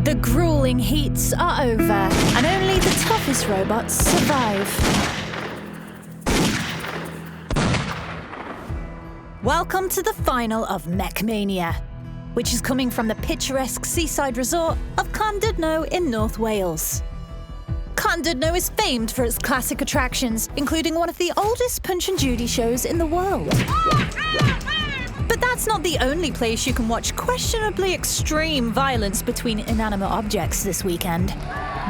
The grueling heats are over, and only the toughest robots survive. Welcome to the final of MechMania, which is coming from the picturesque seaside resort of Llandudno in North Wales. Llandudno is famed for its classic attractions, including one of the oldest Punch and Judy shows in the world. But that's not the only place you can watch questionably extreme violence between inanimate objects this weekend.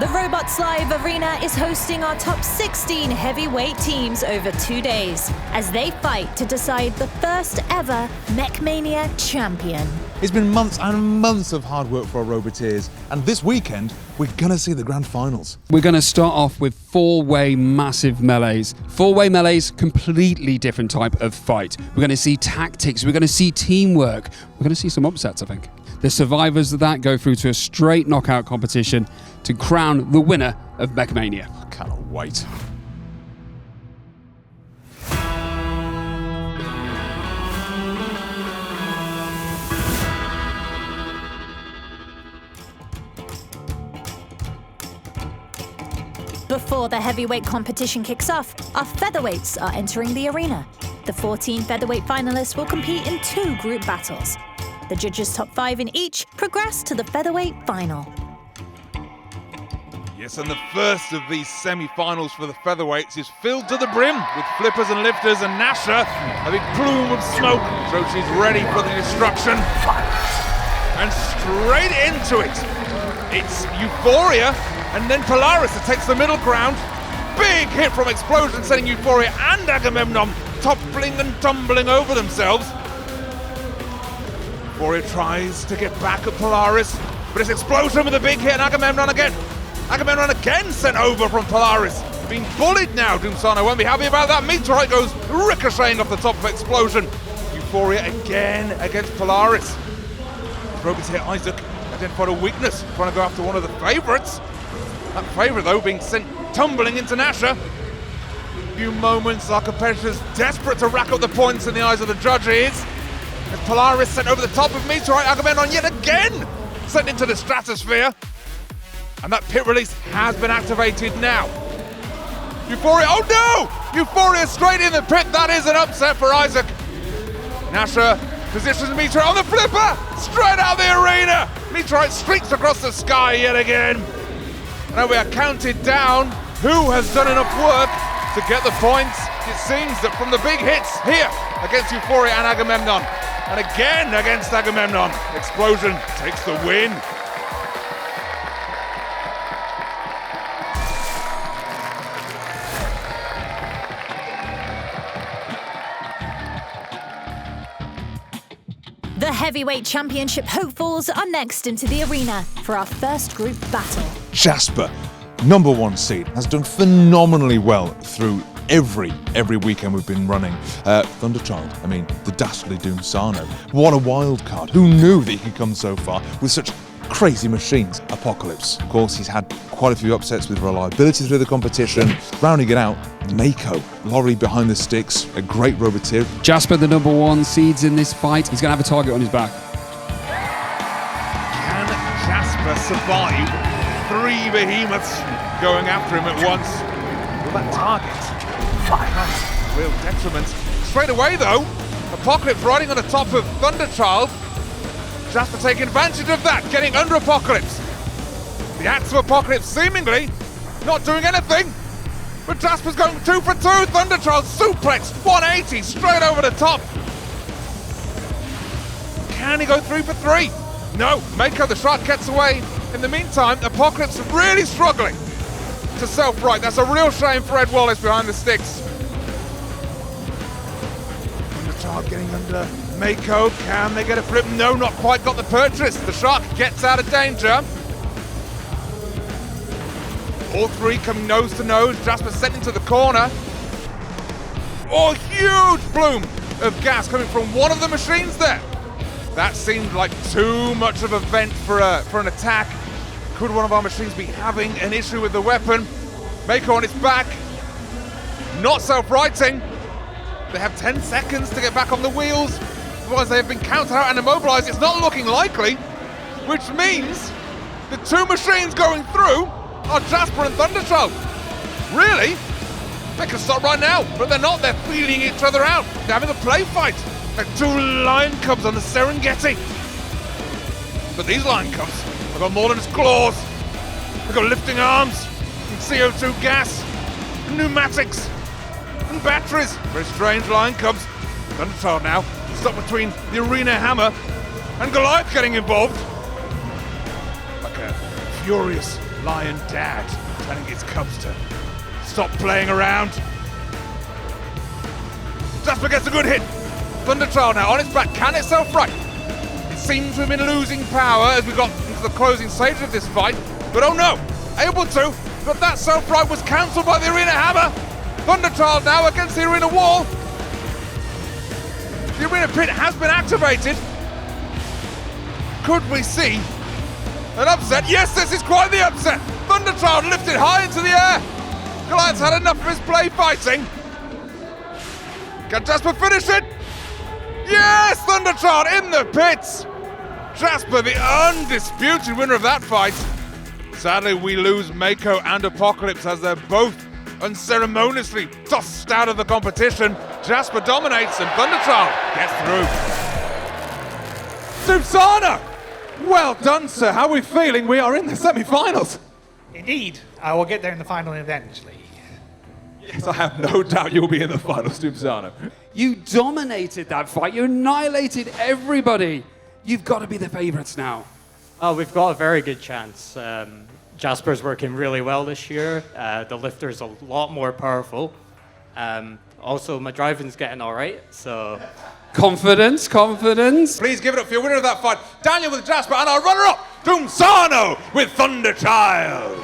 The Robots Live Arena is hosting our top 16 heavyweight teams over 2 days as they fight to decide the first ever MechMania champion. It's been months and months of hard work for our Roboteers, and this weekend we're going to see the grand finals. We're going to start off with four-way massive melees. Four-way melees, completely different type of fight. We're going to see tactics, we're going to see teamwork, we're going to see some upsets, I think. The survivors of that go through to a straight knockout competition to crown the winner of MechMania. I cannot wait. Before the heavyweight competition kicks off, our featherweights are entering the arena. The 14 featherweight finalists will compete in 2 group battles. The judges' top 5 in each progress to the featherweight final. Yes, and the first of these semi-finals for the featherweights is filled to the brim with flippers and lifters, and Nasha, a big plume of smoke, so she's ready for the destruction. And straight into it. It's Euphoria, and then Polaris that takes the middle ground. Big hit from Explosion, sending Euphoria and Agamemnon toppling and tumbling over themselves. Euphoria tries to get back at Polaris, but it's Explosion with a big hit, and Agamemnon again. Agamemnon again sent over from Polaris. Being bullied now, Doomsano won't be happy about that. Meteorite goes ricocheting off the top of Explosion. Euphoria again against Polaris. Robots hit Isaac, identified a weakness, trying to go after one of the favourites. That favourite, though, being sent tumbling into Nasha. A few moments, our competitors desperate to rack up the points in the eyes of the judges. As Polaris sent over the top of Meteorite, Agamemnon yet again sent into the stratosphere. And that pit release has been activated now. Euphoria, oh no! Euphoria straight in the pit, that is an upset for Isaac. Nasha positions Meteorite on the flipper, straight out the arena. Meteorite streaks across the sky yet again. Now we are counted down. Who has done enough work to get the points? It seems that from the big hits here against Euphoria and Agamemnon, and again against Agamemnon, Explosion takes the win. The heavyweight championship hopefuls are next into the arena for our first group battle. Jasper, #1 seed, has done phenomenally well through every weekend we've been running. Thunderchild, I mean, the dastardly Doomsano. What a wild card. Who knew that he could come so far with such crazy machines? Apocalypse. Of course, he's had quite a few upsets with reliability through the competition. Rounding it out, Mako, Laurie behind the sticks, a great Roboteer. Jasper, the #1 seeds in this fight. He's going to have a target on his back. Can Jasper survive 3 behemoths going after him at once? Will that target have real detriment? Straight away though, Apocalypse riding on the top of Thunderchild. Jasper taking advantage of that, getting under Apocalypse. The axe of Apocalypse seemingly not doing anything, but Jasper's going 2 for 2. Thunderchild suplex, 180 straight over the top. Can he go 3 for 3? No, Mako the shark gets away. In the meantime, Apocalypse really struggling to self-right. That's a real shame for Ed Wallace behind the sticks. Thunderchild getting under Mako. Can they get a flip? No, not quite got the purchase. The shark gets out of danger. All 3 coming nose to nose. Jasper sent into the corner. Oh, huge plume of gas coming from one of the machines there. That seemed like too much of a vent for an attack. Could one of our machines be having an issue with the weapon? Mako on its back. Not self-righting. They have 10 seconds to get back on the wheels. Otherwise they have been counted out and immobilized. It's not looking likely, which means The two machines going through are Jasper and Thunderchild. Really? They can stop right now, but they're not. They're feeling each other out. They're having a play fight. Like two lion cubs on the Serengeti. But these lion cubs have got more than just claws. They've got lifting arms, and CO2 gas, and pneumatics, and batteries. Very strange lion cubs. Thunderchild now stuck between the arena hammer and Goliath getting involved. Like a furious lion dad telling his cubs to stop playing around. Jasper gets a good hit. Thunderchild now on its back, can it self-right? It seems to have been losing power as we got into the closing stage of this fight, but oh no, able to, but that self-right was cancelled by the arena hammer. Thunderchild now against the arena wall. The arena pit has been activated. Could we see an upset? Yes, this is quite the upset. Thunderchild lifted high into the air. Goliath's had enough of his play fighting. Can Jasper finish it? Yes, Thunderchild in the pits. Jasper, the undisputed winner of that fight. Sadly, we lose Mako and Apocalypse as they're both unceremoniously tossed out of the competition. Jasper dominates and Thunderchild gets through. Subsana! Well done, sir. How are we feeling? We are in the semi-finals. Indeed, I will get there in the final eventually. Yes, I have no doubt you'll be in the finals, Subsana. You dominated that fight. You annihilated everybody. You've got to be the favourites now. Oh, we've got a very good chance. Jasper's working really well this year. The lifter's a lot more powerful. Also, my driving's getting all right, so... Confidence, confidence. Please give it up for your winner of that fight, Daniel with Jasper, and our runner-up, Doomsano with Thunderchild.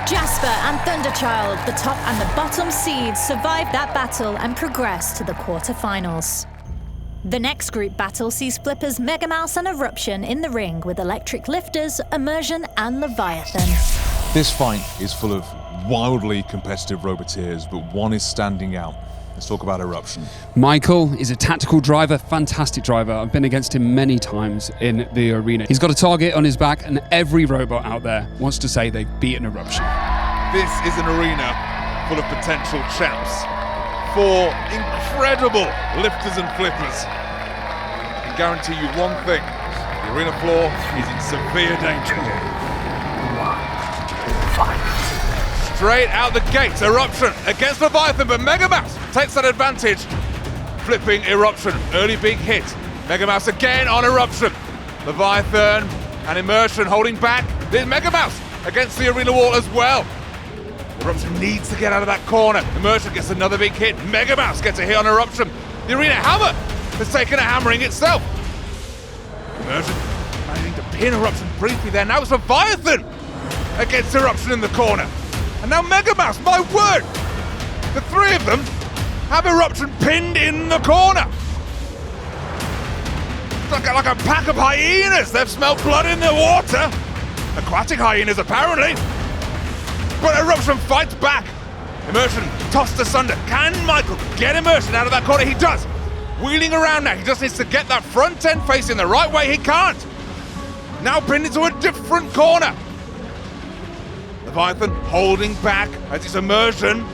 Jasper and Thunderchild, the top and the bottom seeds, survived that battle and progressed to the quarterfinals. The next group battle sees flippers Mega Mouse and Eruption in the ring with electric lifters, Immersion and Leviathan. This fight is full of wildly competitive Roboteers, but one is standing out. Let's talk about Eruption. Michael is a tactical driver, fantastic driver. I've been against him many times in the arena. He's got a target on his back and every robot out there wants to say they've beaten Eruption. This is an arena full of potential champs. 4 incredible lifters and flippers. I can guarantee you one thing, the arena floor is in severe danger. Straight out the gates, Eruption against Leviathan, but Mega Mouse takes that advantage, flipping Eruption. Early big hit. Mega Mouse again on Eruption. Leviathan and Immersion holding back. There's Mega Mouse against the arena wall as well. Eruption needs to get out of that corner. Immersion gets another big hit. Mega Mouse gets a hit on Eruption. The arena hammer has taken a hammering itself. Immersion managing to pin Eruption briefly there. Now it's Leviathan against Eruption in the corner. And now Mega Mouse, my word! The three of them have Eruption pinned in the corner. It's like a pack of hyenas. They've smelled blood in the water. Aquatic hyenas, apparently. But Eruption fights back. Immersion tossed asunder. Can Michael get Immersion out of that corner? He does. Wheeling around now. He just needs to get that front end facing the right way. He can't. Now pinned into a different corner. Leviathan holding back as his Immersion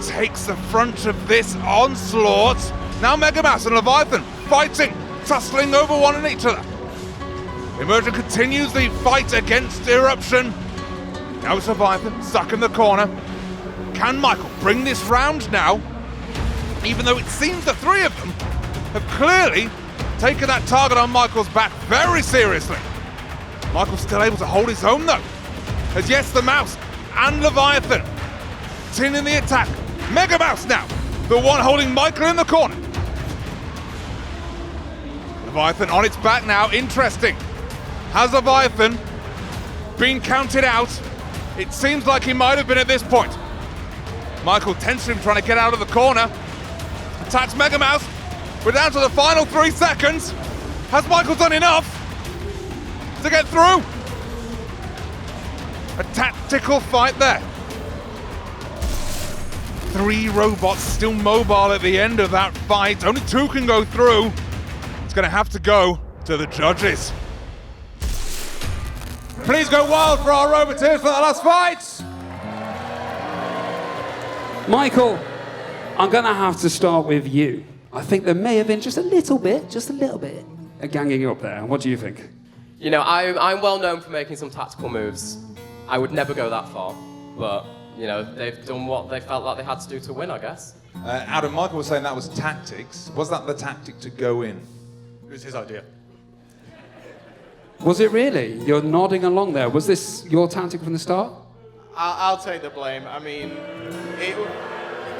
takes the front of this onslaught. Now Mega Mouse and Leviathan fighting, tussling over one and each other. Immersion continues the fight against Eruption. Now it's Leviathan stuck in the corner. Can Michael bring this round now? Even though it seems the three of them have clearly taken that target on Michael's back very seriously. Michael's still able to hold his own though. As yes, the Mouse and Leviathan continuing the attack. Mega Mouse now, the one holding Michael in the corner. Leviathan on its back now, interesting. Has Leviathan been counted out? It seems like he might have been at this point. Michael tensing him, trying to get out of the corner. Attacks Mega Mouse. We're down to the final 3 seconds. Has Michael done enough to get through? A tactical fight there. 3 robots still mobile at the end of that fight. Only 2 can go through. It's going to have to go to the judges. Please go wild for our Roboteers for that last fight. Michael, I'm going to have to start with you. I think there may have been just a little bit, of ganging up there. What do you think? You know, I'm well known for making some tactical moves. I would never go that far, but, you know, they've done what they felt like they had to do to win, I guess. Adam, Michael was saying that was tactics. Was that the tactic to go in? It was his idea. Was it really? You're nodding along there. Was this your tactic from the start? I'll take the blame. I mean, you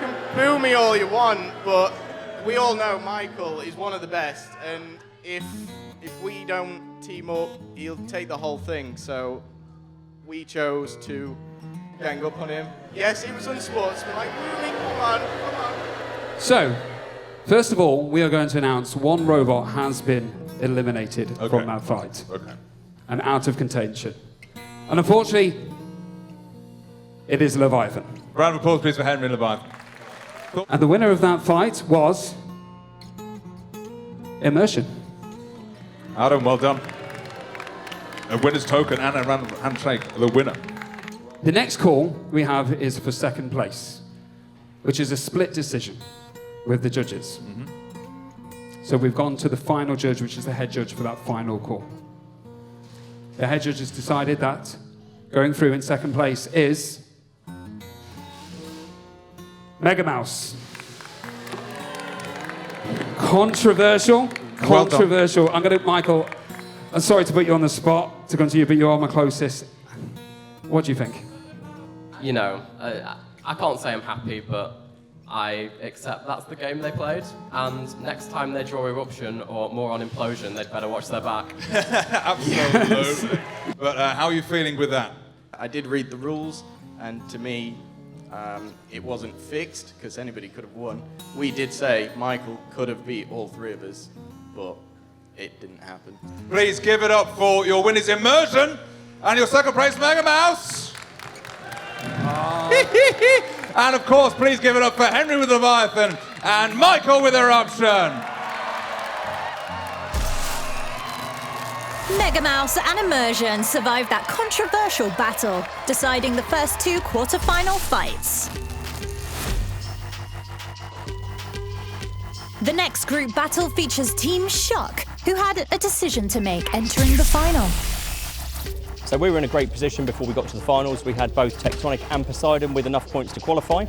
can boo me all you want, but we all know Michael is one of the best, and if we don't team up, he'll take the whole thing. So we chose to gang up on him. Yes, he was unsportsmanlike. Come on. So, first of all, we are going to announce one robot has been eliminated from that fight. Okay. And out of contention. And unfortunately, it is Leviathan. Round of applause, please, for Henry and Leviathan. And the winner of that fight was Immersion. Adam, well done. A winner's token and a round of handshake, the winner. The next call we have is for second place, which is a split decision with the judges. So we've gone to the final judge, which is the head judge for that final call. The head judge has decided that going through in second place is Mega Mouse. Controversial. I'm going to, Michael, I'm sorry to put you on the spot to come to you, but you are my closest. What do you think? You know, I can't say I'm happy, but I accept that's the game they played, and next time they draw Eruption or more on Implosion, they'd better watch their back. Absolutely. But how are you feeling with that? I did read the rules, and to me, it wasn't fixed, because anybody could have won. We did say Michael could have beat all three of us, but it didn't happen. Please give it up for your winners Immersion and your second place Mega Mouse. And of course, please give it up for Henry with Leviathan and Michael with Eruption. Mega Mouse and Immersion survived that controversial battle, deciding the first two quarter-final fights. The next group battle features Team Shock, who had a decision to make entering the final. So we were in a great position before we got to the finals. We had both Tectonic and Poseidon with enough points to qualify.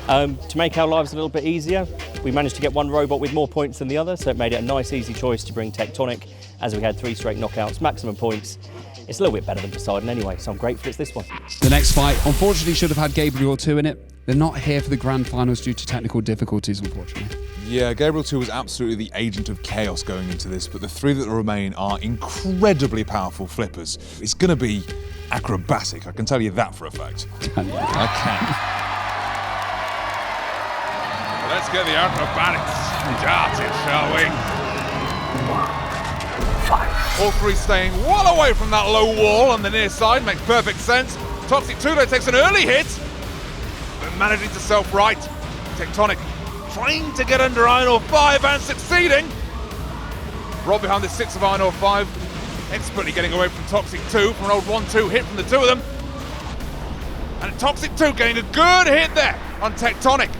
To make our lives a little bit easier, we managed to get one robot with more points than the other, so it made it a nice, easy choice to bring Tectonic, as we had 3 straight knockouts, maximum points. It's a little bit better than Poseidon anyway, so I'm grateful it's this one. The next fight, unfortunately, should have had Gabriel 2 in it. They're not here for the grand finals due to technical difficulties, unfortunately. Yeah, Gabriel 2 was absolutely the agent of chaos going into this, but the 3 that remain are incredibly powerful flippers. It's going to be acrobatic, I can tell you that for a fact. I can. Let's get the acrobatics started, shall we? 5. All 3 staying well away from that low wall on the near side, makes perfect sense. Toxic 2 though takes an early hit, but managing to self-right. Tectonic trying to get under Iron Ore 5 and succeeding. Rob behind the 6 of Iron Ore 5, expertly getting away from Toxic 2 from an old 1-2 hit from the 2 of them. And Toxic 2 getting a good hit there on Tectonic.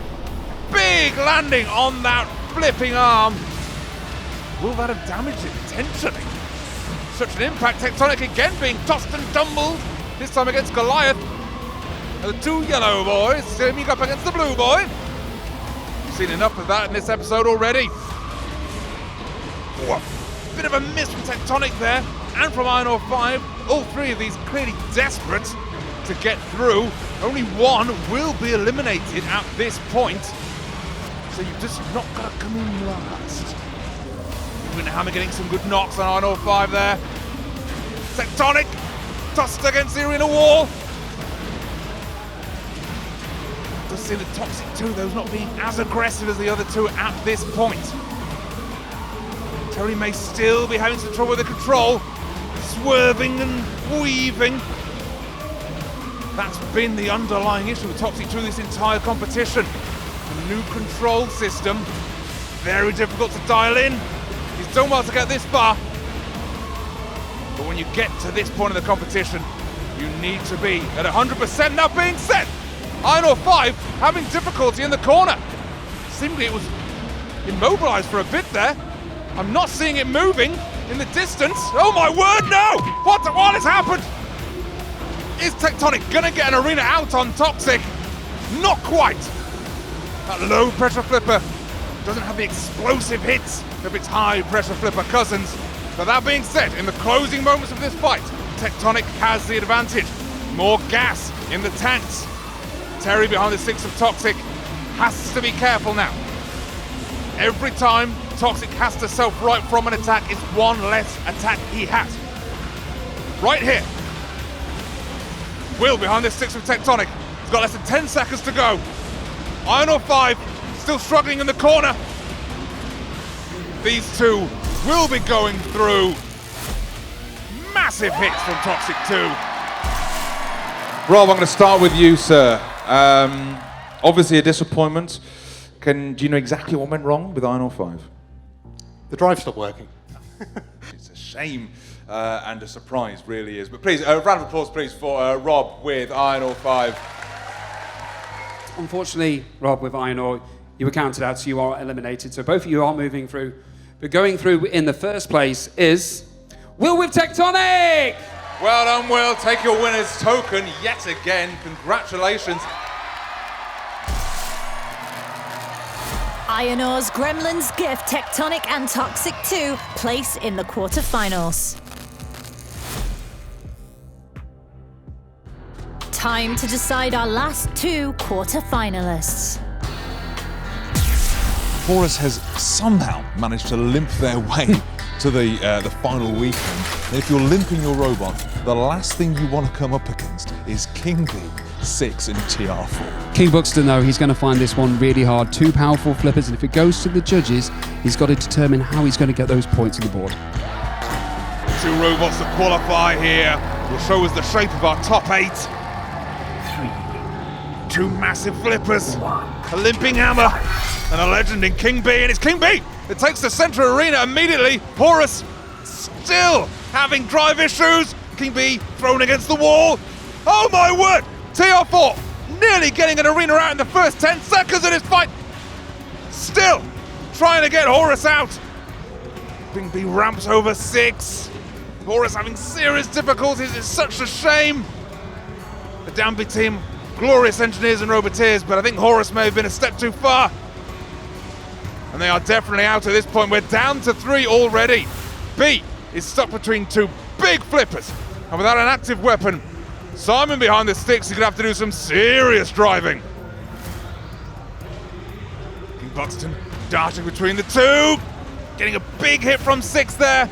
Big landing on that flipping arm. Will that have damaged it potentially? Such an impact. Tectonic again being tossed and tumbled, this time against Goliath. And the 2 yellow boys teaming up against the blue boy. Seen enough of that in this episode already. Oh, bit of a miss from Tectonic there, and from Iron Ore 5. All 3 of these clearly desperate to get through. Only one will be eliminated at this point. So you've just not got to come in last. Hammer getting some good knocks on Iron Ore 5 there. Tectonic tossed against the arena wall. Does seem the Toxic 2, those not being as aggressive as the other 2 at this point. Tony may still be having some trouble with the control, swerving and weaving. That's been the underlying issue with Toxic 2 this entire competition. A new control system, very difficult to dial in. He's done well to get this far. But when you get to this point of the competition, you need to be at 100%. That being said, Iron 5 having difficulty in the corner. Seemingly it was immobilized for a bit there. I'm not seeing it moving in the distance. Oh my word, no! What has happened? Is Tectonic gonna get an arena out on Toxic? Not quite. That low pressure flipper doesn't have the explosive hits of its high pressure flipper cousins. But that being said, in the closing moments of this fight, Tectonic has the advantage. More gas in the tanks. Terry behind the 6 of Toxic has to be careful now. Every time Toxic has to self-right from an attack, it's one less attack he has. Right here. Will behind this 6 of Tectonic. He's got less than 10 seconds to go. Iron 5 still struggling in the corner. These two will be going through. Massive hits from Toxic 2. Rob, I'm going to start with you, sir. Obviously a disappointment. Do you know exactly what went wrong with Iron 5? The drive stopped working. It's a shame and a surprise, really is. But please, a round of applause, please, for Rob with Iron 5. Unfortunately, Rob, with Iron Ore, you were counted out, so you are eliminated. So both of you are moving through. But going through in the first place is Will with Tectonic! Well done, Will. Take your winner's token yet again. Congratulations. Iron Ore's Gremlins give Tectonic and Toxic 2 place in the quarterfinals. Time to decide our last 2 quarterfinalists. Horus has somehow managed to limp their way to the final weekend. And if you're limping your robot, the last thing you want to come up against is King B, 6 and TR4. King Buxton, though, he's going to find this one really hard. 2 powerful flippers, and if it goes to the judges, he's got to determine how he's going to get those points on the board. 2 robots that qualify here will show us the shape of our top 8. 2 massive flippers, a limping hammer, and a legend in King B, and it's King B that takes the center arena immediately. Horus still having drive issues. King B thrown against the wall. Oh my word! TR4 nearly getting an arena out in the first 10 seconds of this fight. Still trying to get Horus out. King B ramps over 6. Horus having serious difficulties. It's such a shame. The Danby team, glorious engineers and roboteers, but I think Horus may have been a step too far. And they are definitely out at this point. We're down to 3 already. B is stuck between 2 big flippers. And without an active weapon, Simon behind the sticks is going to have to do some serious driving. King Buxton darting between the 2. Getting a big hit from 6 there.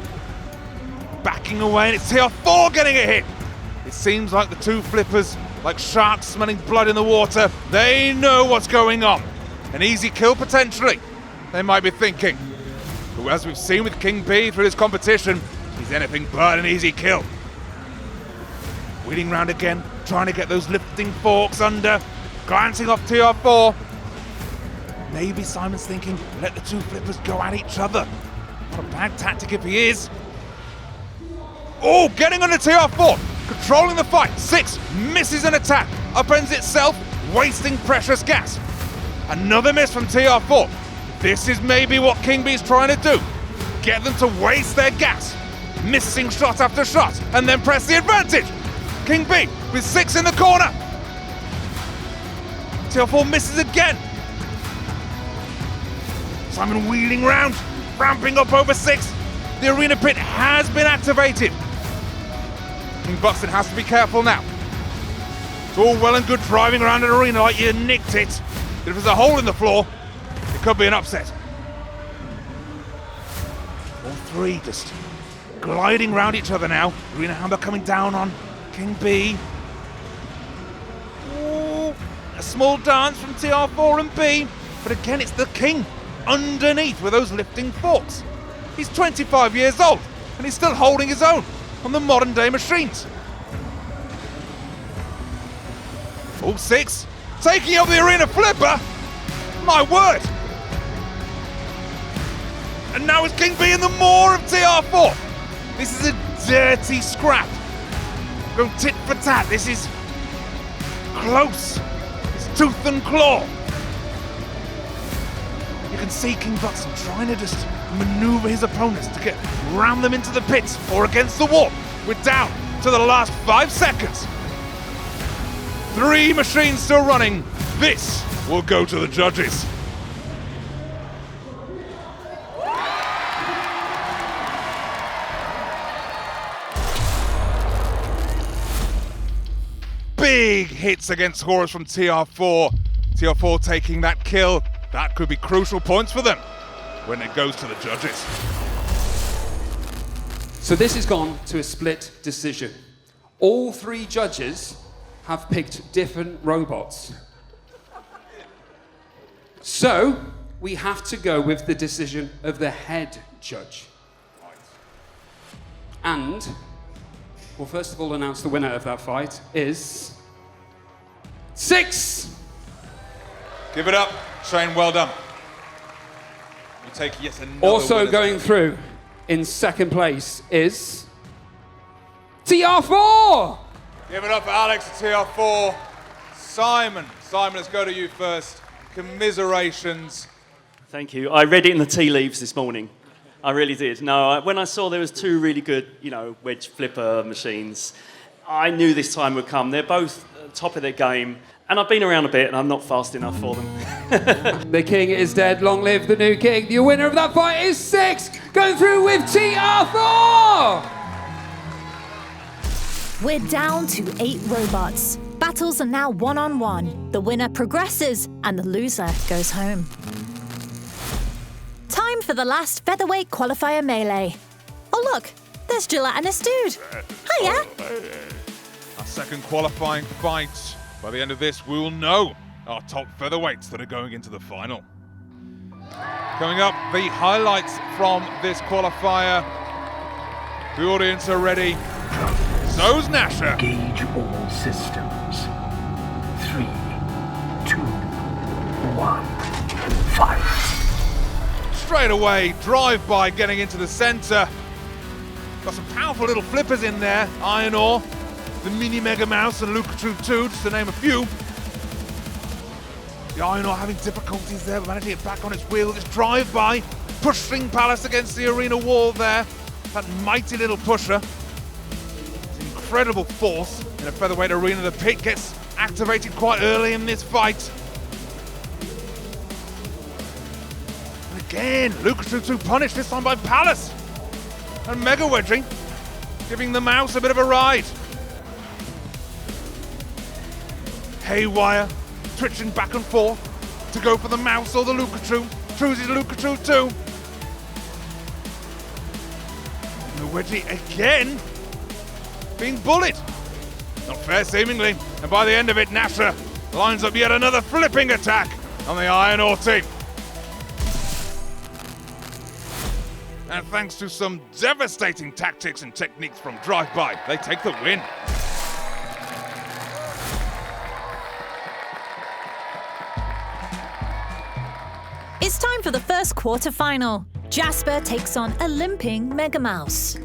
Backing away, and it's TR4 getting a hit. It seems like the 2 flippers, like sharks smelling blood in the water, they know what's going on. An easy kill potentially, they might be thinking. But as we've seen with King B through this competition, he's anything but an easy kill. Wheeling round again, trying to get those lifting forks under, glancing off TR4. Maybe Simon's thinking, let the 2 flippers go at each other. Not a bad tactic if he is. Oh, getting under TR4, controlling the fight. 6 misses an attack, upends itself, wasting precious gas. Another miss from TR4. This is maybe what King B's trying to do. Get them to waste their gas. Missing shot after shot, and then press the advantage. King B with 6 in the corner. TR4 misses again. Simon wheeling round, ramping up over 6. The arena pit has been activated. King Buxton has to be careful now. It's all well and good driving around an arena like you nicked it, but if there's a hole in the floor, it could be an upset. All 3 just gliding around each other now. Arena Hammer coming down on King B. Ooh, a small dance from TR4 and B, but again it's the King underneath with those lifting forks. He's 25 years old and he's still holding his own on the modern day machines. All 6 taking up the arena flipper. My word. And now it's King B and the more of TR4. This is a dirty scrap. Go tit for tat. This is close. It's tooth and claw. You can see King Buxton trying to just maneuver his opponents to ram them into the pits or against the wall. We're down to the last 5 seconds. 3 machines still running. This will go to the judges. Big hits against Horus from TR4. TR4 taking that kill. That could be crucial points for them when it goes to the judges. So this has gone to a split decision. All 3 judges have picked different robots. So we have to go with the decision of the head judge. And we'll first of all announce the winner of that fight is 6. Give it up, Shane, well done. You take yet another Also going through in second place is TR4! Give it up for Alex at TR4. Simon, let's go to you first. Commiserations. Thank you. I read it in the tea leaves this morning. I really did. No, when I saw there was 2 really good, wedge flipper machines, I knew this time would come. They're both top of their game, and I've been around a bit, and I'm not fast enough for them. The king is dead. Long live the new king. The winner of that fight is 6, going through with TR4! We're down to 8 robots. Battles are now 1-on-1. The winner progresses, and the loser goes home. Time for the last featherweight qualifier melee. Oh look, there's Gelatinous Dude. Hiya. Our second qualifying fight. By the end of this, we will know our top featherweights that are going into the final. Coming up, the highlights from this qualifier. The audience are ready. So's Nasher. Engage all systems. 3, 2, 1, fight. Straight away, drive-by getting into the center. Got some powerful little flippers in there. Iron Ore, the Mini Mega Mouse and Lucatrude 2, just to name a few. The Iron Ore having difficulties there, but managing it back on its wheel. This drive-by, pushing Palace against the arena wall there. That mighty little pusher. Incredible force in a featherweight arena. The pit gets activated quite early in this fight. And again, Lucatrude 2 punished, this time by Palace. And Mega Wedging, giving the Mouse a bit of a ride. Haywire, twitching back and forth to go for the Mouse or the Lucatrude. Chooses Lucatrude 2. And the Wedgie again being bullied. Not fair, seemingly. And by the end of it, Nasher lines up yet another flipping attack on the Iron Ore team. And thanks to some devastating tactics and techniques from Drive-By, they take the win. It's time for the first quarter-final. Jasper takes on a limping Mega Mouse.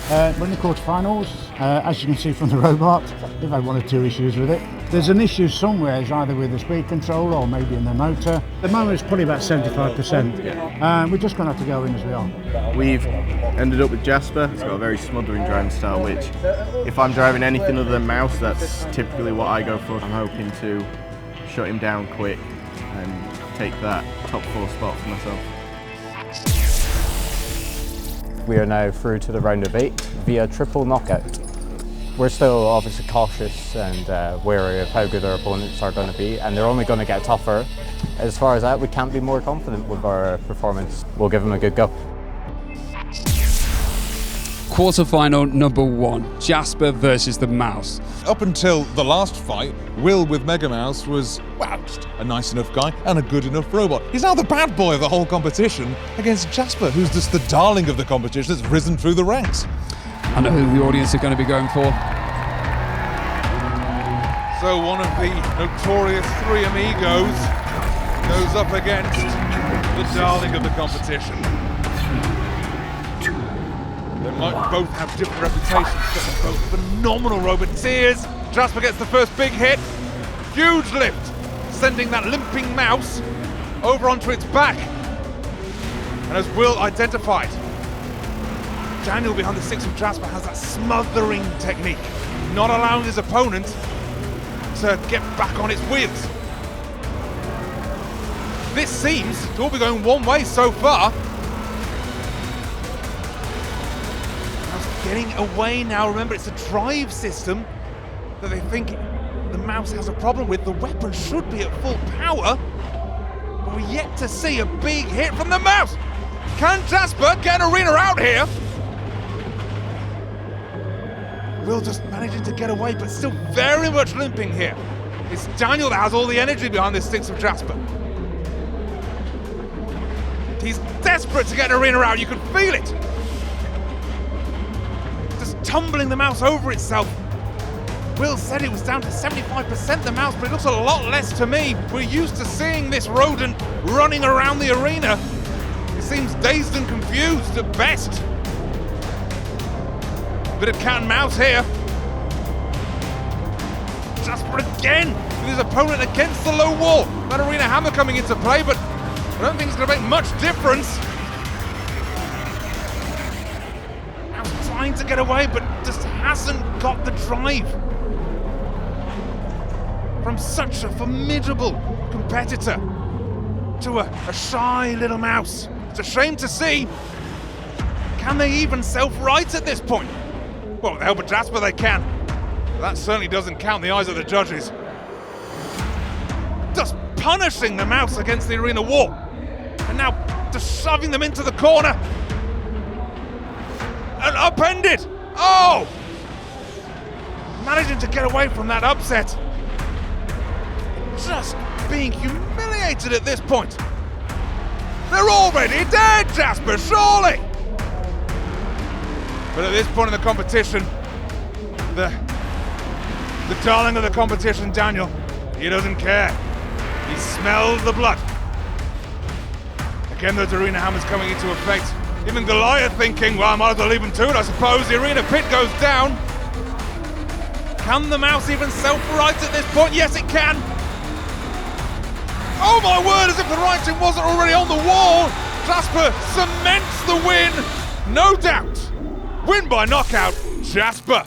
We're in the quarterfinals. As you can see from the robot, they've had 1 or 2 issues with it. There's an issue somewhere, it's either with the speed control or maybe in the motor. At the moment it's probably about 75%. We're just going to have to go in as we are. We've ended up with Jasper. He's got a very smothering driving style, which if I'm driving anything other than Mouse, that's typically what I go for. I'm hoping to shut him down quick and take that top 4 spot for myself. We are now through to the round of 8 via triple knockout. We're still obviously cautious and wary of how good our opponents are going to be, and they're only going to get tougher. As far as that, we can't be more confident with our performance. We'll give them a good go. Quarterfinal number 1, Jasper versus the Mouse. Up until the last fight, Will with Mega Mouse was, well, just a nice enough guy and a good enough robot. He's now the bad boy of the whole competition against Jasper, who's just the darling of the competition that's risen through the ranks. I know who the audience are going to be going for. So one of the notorious 3 amigos goes up against the darling of the competition. 3, 2, might both have different reputations, but they're both phenomenal roboteers. Jasper gets the first big hit. Huge lift, sending that limping mouse over onto its back. And as Will identified, Daniel behind the six of Jasper has that smothering technique, not allowing his opponent to get back on its wheels. This seems to all be going one way so far. Mouse getting away now. Remember, it's a drive system that they think the mouse has a problem with. The weapon should be at full power, but we're yet to see a big hit from the mouse. Can Jasper get an arena out here? Will just managing to get away, but still very much limping here. It's Daniel that has all the energy behind this six of Jasper. He's desperate to get an arena out, you can feel it. Just tumbling the mouse over itself. Will said it was down to 75% the mouse, but it looks a lot less to me. We're used to seeing this rodent running around the arena. It seems dazed and confused at best. Bit of cat and mouse here. Jasper again with his opponent against the low wall. That arena hammer coming into play, but I don't think it's going to make much difference. Mouse trying to get away, but just hasn't got the drive from such a formidable competitor to a shy little mouse. It's a shame to see. Can they even self-right at this point? Well, with the help of Jasper they can. That certainly doesn't count in the eyes of the judges. Just punishing the mouse against the arena wall. And now just shoving them into the corner. And upended! Oh! Managing to get away from that upset. Just being humiliated at this point. They're already dead, Jasper, surely! But at this point in the competition, the darling of the competition, Daniel, he doesn't care. He smells the blood. Again, those arena hammers coming into effect. Even Goliath thinking, well, I might as well leave him to it, I suppose. The arena pit goes down. Can the mouse even self-right at this point? Yes, it can. Oh my word, as if the writing wasn't already on the wall. Jasper cements the win, no doubt. Win by knockout, Jasper.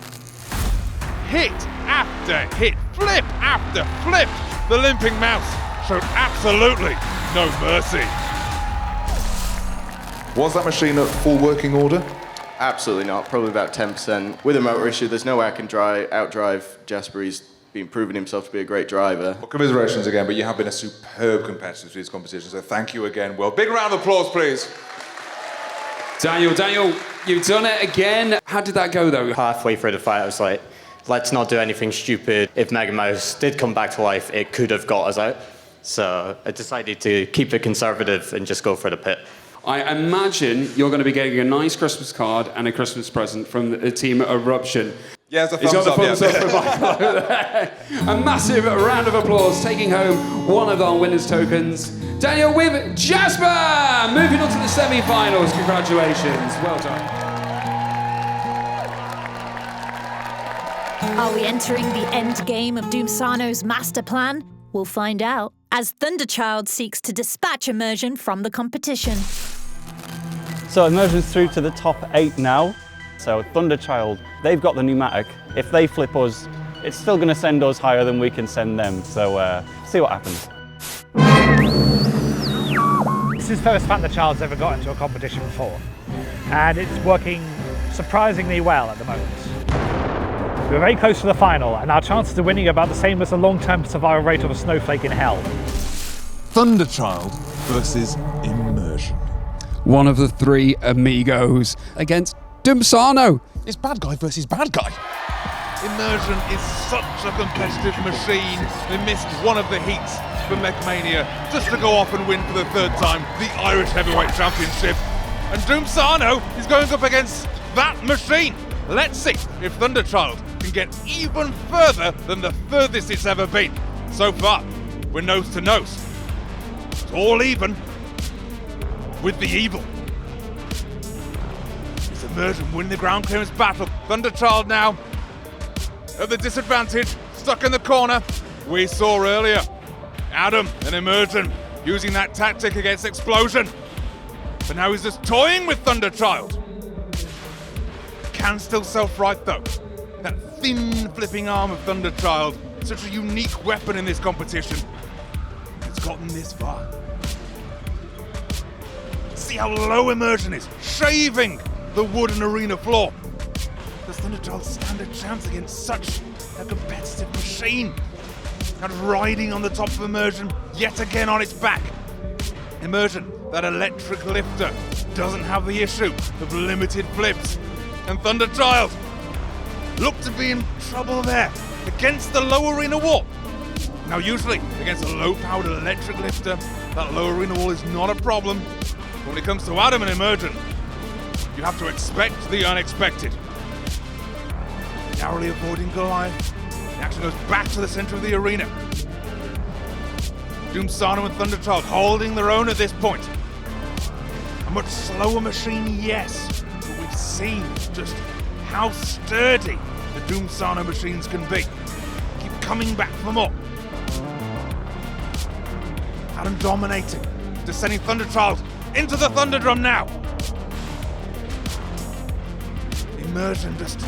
Hit after hit, flip after flip. The limping mouse showed absolutely no mercy. Was that machine at full working order? Absolutely not, probably about 10%. With a motor issue, there's no way I can outdrive Jasper. He's been proving himself to be a great driver. Well, commiserations again, but you have been a superb competitor through this competition, so thank you again, Will. Big round of applause, please. Daniel, you've done it again. How did that go, though? Halfway through the fight, I was like, let's not do anything stupid. If Mega Mouse did come back to life, it could have got us out. So I decided to keep it conservative and just go for the pit. I imagine you're going to be getting a nice Christmas card and a Christmas present from the team at Eruption. Yeah, it's a He's got thumbs the up, thumbs up for Michael over there. A massive round of applause, taking home one of our winners' tokens. Daniel with Jasper! Moving on to the semi-finals. Congratulations. Well done. Are we entering the end game of Doomsano's master plan? We'll find out as Thunderchild seeks to dispatch Immersion from the competition. So Immersion's through to the top 8 now. So Thunderchild, they've got the pneumatic. If they flip us, it's still going to send us higher than we can send them. So see what happens. This is the first Thunderchild's ever got into a competition before, and it's working surprisingly well at the moment. We're very close to the final, and our chances of winning are about the same as the long-term survival rate of a snowflake in hell. Thunderchild versus Immersion. One of the three amigos against Doomsano. It's bad guy versus bad guy. Immersion is such a competitive machine. They missed one of the heats for MechMania just to go off and win for the third time the Irish Heavyweight Championship. And Doomsano is going up against that machine. Let's see if Thunderchild can get even further than the furthest it's ever been. So far, we're nose to nose. It's all even with the evil. It's It's Immersion winning the ground clearance battle. Thunderchild now at the disadvantage, stuck in the corner. We saw earlier Adam and Immersion using that tactic against Explosion. But now he's just toying with Thunderchild. Can still self-right though. That thin flipping arm of Thunderchild, such a unique weapon in this competition. It's gotten this far. See how low Immersion is, shaving the wooden arena floor. Does Thunderchild stand a chance against such a competitive machine? And riding on the top of Immersion, yet again on its back. Immersion, that electric lifter, doesn't have the issue of limited flips. And Thunderchild looked to be in trouble there against the low arena wall. Now usually against a low-powered electric lifter, that low arena wall is not a problem. But when it comes to Adam and Immersion, you have to expect the unexpected. Narrowly avoiding Goliath, the action goes back to the center of the arena. Doomsano and Thunderchild holding their own at this point. A much slower machine, yes, but we've seen just how sturdy the Doomsano machines can be. Keep coming back for more. Adam dominating, descending Thunderchild into the Thunderdrum now. Immersion just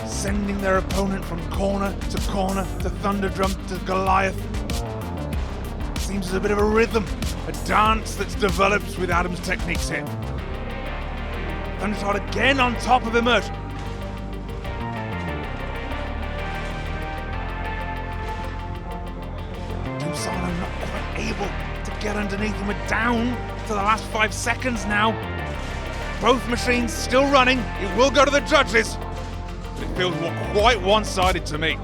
sending their opponent from corner to Thunderdrum to Goliath. Seems as a bit of a rhythm, a dance that's developed with Adam's techniques here. Thunderchild again on top of Immersion. Doomsano not quite able to get underneath him. We're down to the last 5 seconds now. Both machines still running. It will go to the judges. But it feels quite one-sided to me.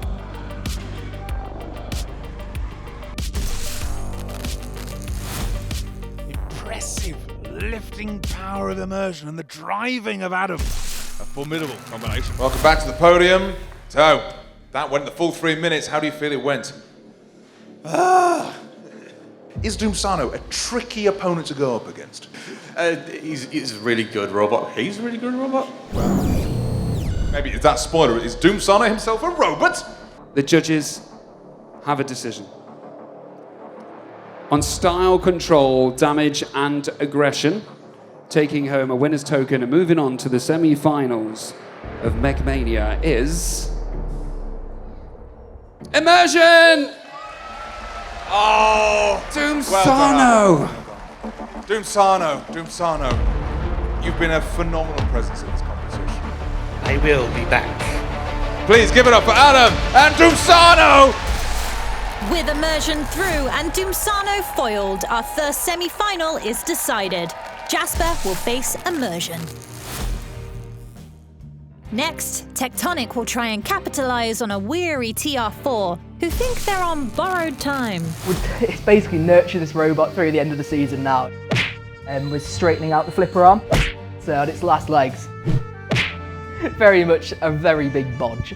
Impressive lifting power of Immersion and the driving of Adam. A formidable combination. Welcome back to the podium. So, that went the full 3 minutes. How do you feel it went? Is Doomsano a tricky opponent to go up against? He's a really good robot. He's a really good robot. Maybe is that spoiler? Is Doomsano himself a robot? The judges have a decision. On style, control, damage, and aggression, taking home a winner's token and moving on to the semi-finals of MechMania is... Immersion! Oh! Doomsano! Doomsano, you've been a phenomenal presence in this competition. I will be back. Please give it up for Adam and Doomsano! With Immersion through and Doomsano foiled, our first semi-final is decided. Jasper will face Immersion. Next, Tectonic will try and capitalise on a weary TR4 who think they're on borrowed time. It's basically nurture this robot through the end of the season now. And we're straightening out the flipper arm, so on its last legs. Very much a very big bodge.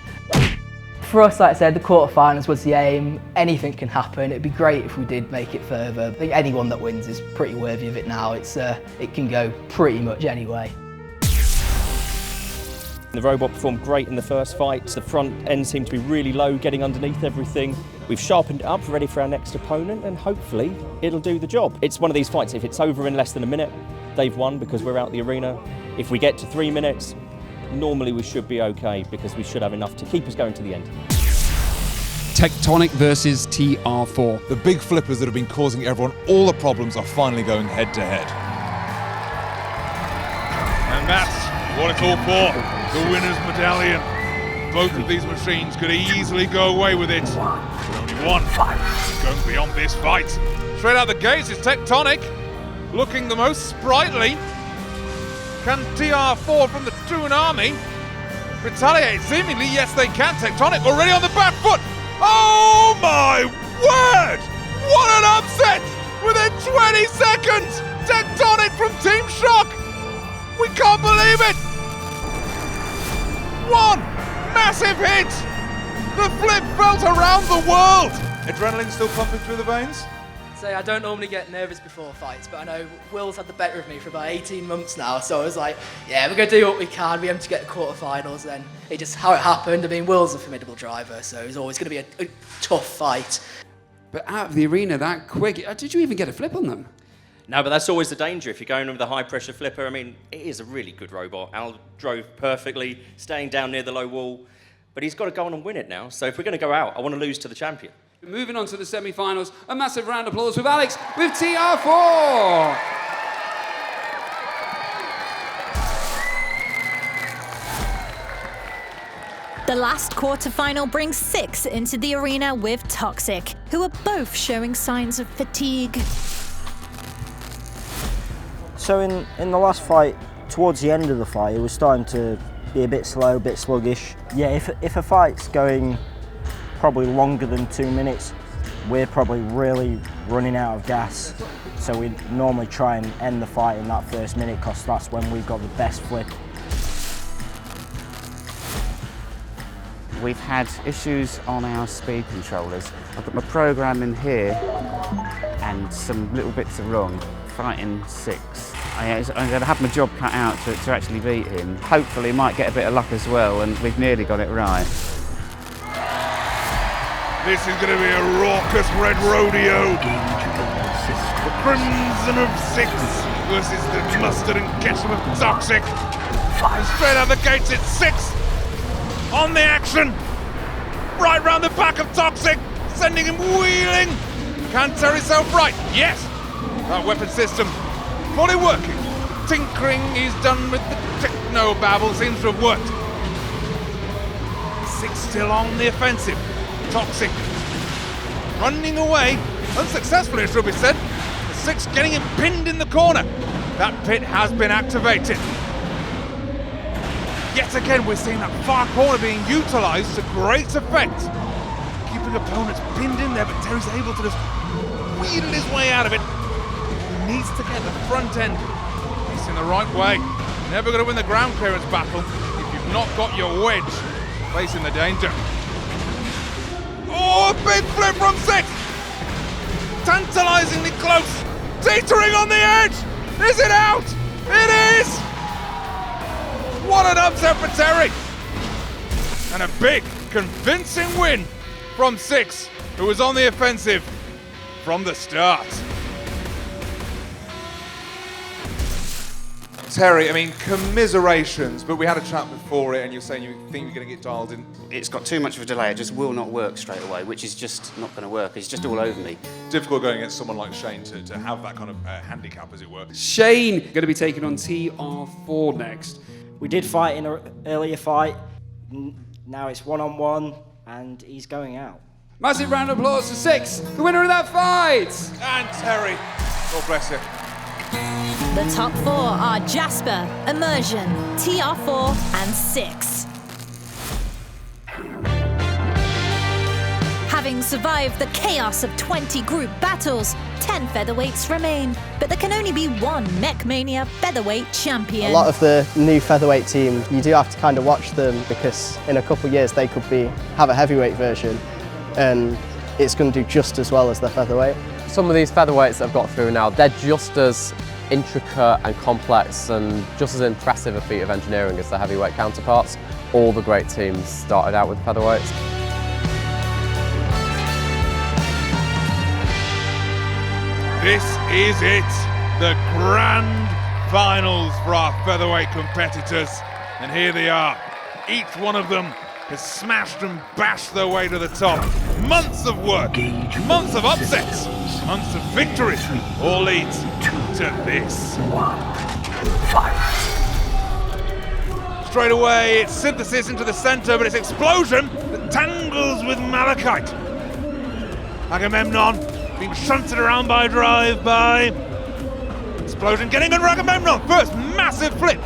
For us, like I said, the quarterfinals was the aim. Anything can happen. It'd be great if we did make it further. I think anyone that wins is pretty worthy of it now. It can go pretty much any way. The robot performed great in the first fight. The front end seemed to be really low, getting underneath everything. We've sharpened it up, ready for our next opponent, and hopefully it'll do the job. It's one of these fights, if it's over in less than a minute, they've won because we're out the arena. If we get to 3 minutes, normally we should be okay because we should have enough to keep us going to the end. Tectonic versus TR4. The big flippers that have been causing everyone all the problems are finally going head to head. And that's what it's all for. The winner's medallion. Both of these machines could easily go away with it. But only one is going beyond this fight. Straight out the gates is Tectonic, looking the most sprightly. Can TR4 from the Toon Army retaliate? Seemingly, yes they can. Tectonic already on the back foot. Oh my word! What an upset! Within 20 seconds! Tectonic from Team Shock! We can't believe it! One massive hit! The flip felt around the world! Adrenaline still pumping through the veins? say I don't normally get nervous before fights, but I know Will's had the better of me for about 18 months now, so I was like, yeah, we're going to do what we can. We aim to get the quarterfinals, then it just how it happened. I mean, Will's a formidable driver, so it's always going to be a tough fight. But out of the arena that quick, did you even get a flip on them? No, but that's always the danger. If you're going with a high-pressure flipper, I mean, it is a really good robot. Al drove perfectly, staying down near the low wall, but he's got to go on and win it now. So if we're going to go out, I want to lose to the champion. Moving on to the semi-finals, a massive round of applause with Alex with TR4. The last quarter-final brings 6 into the arena with Toxic, who are both showing signs of fatigue. So in the last fight, towards the end of the fight, it was starting to be a bit slow, a bit sluggish. Yeah, if a fight's going probably longer than 2 minutes, we're probably really running out of gas. So we normally try and end the fight in that first minute because that's when we've got the best flip. We've had issues on our speed controllers. I've got my program in here and some little bits are wrong. Fighting 6. I'm going to have my job cut out to actually beat him. Hopefully might get a bit of luck as well, and we've nearly got it right. This is going to be a raucous red rodeo. The Crimson of 6 versus the Mustard and Ketchup of Toxic. Straight out the gates, it's 6 on the action. Right round the back of Toxic, sending him wheeling. Can tear himself right. Yes. That weapon system fully working. Tinkering he's done with the techno-babble seems to have worked. 6 still on the offensive. Toxic running away, unsuccessfully it should be said. The 6 getting him pinned in the corner. That pit has been activated. Yet again we're seeing that far corner being utilised to great effect. Keeping opponents pinned in there, but Terry's able to just wheel his way out of it. Needs to get the front end. He's in the right way. Never going to win the ground clearance battle if you've not got your wedge facing the danger. Oh, a big flip from 6! Tantalisingly close. Teetering on the edge! Is it out? It is! What an upset for Terry! And a big, convincing win from 6, who was on the offensive from the start. Terry, I mean, commiserations, but we had a chat before it and you're saying you think you're going to get dialed in. It's got too much of a delay, it just will not work straight away, which is just not going to work. It's just all over me. Difficult going against someone like Shane to have that kind of handicap, as it were. Shane going to be taking on TR4 next. We did fight in an earlier fight. Now it's 1-on-1 and he's going out. Massive round of applause for 6, the winner of that fight! And Terry. God bless you. The top 4 are Jasper, Immersion, TR4 and 6. Having survived the chaos of 20 group battles, 10 featherweights remain, but there can only be one MechMania featherweight champion. A lot of the new featherweight team, you do have to kind of watch them because in a couple of years they could have a heavyweight version and it's going to do just as well as the featherweight. Some of these featherweights that I've got through now, they're just as intricate and complex and just as impressive a feat of engineering as their heavyweight counterparts. All the great teams started out with featherweights. This is it, the grand finals for our featherweight competitors. And here they are. Each one of them has smashed and bashed their way to the top. Months of work, months of upsets, months of victories, all leads to this. Straight away, it's synthesis into the center, but it's explosion that tangles with Malachite. Agamemnon being shunted around by drive-by. Explosion getting under Agamemnon. First massive flip.